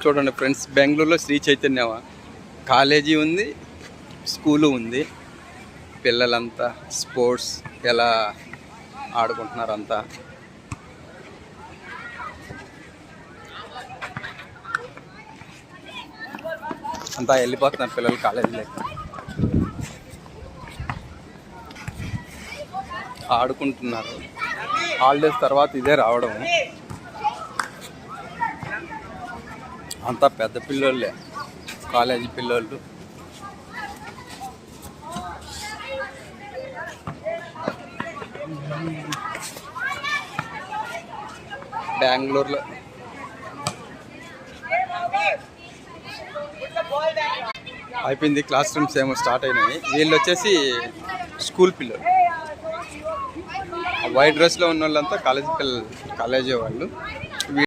చూడండి ఫ్రెండ్స్, బెంగళూరులో శ్రీ చైతన్య కాలేజీ ఉంది, స్కూలు ఉంది. పిల్లలంతా స్పోర్ట్స్ ఎలా ఆడుకుంటున్నారు అంతా. వెళ్ళిపోతున్నారు పిల్లలు కాలేజీలోకి. ఆడుకుంటున్నారు. హాలిడేస్ తర్వాత ఇదే రావడం. అంతా పెద్ద పిల్లోళ్ళే, కాలేజీ పిల్లోళ్ళు. బెంగళూరులో అయిపోయింది, క్లాస్ రూమ్స్ ఏమో స్టార్ట్ అయినాయి. వీళ్ళు వచ్చేసి స్కూల్ పిల్లలు. వైట్ డ్రెస్లో ఉన్న వాళ్ళంతా కాలేజీ వాళ్ళు.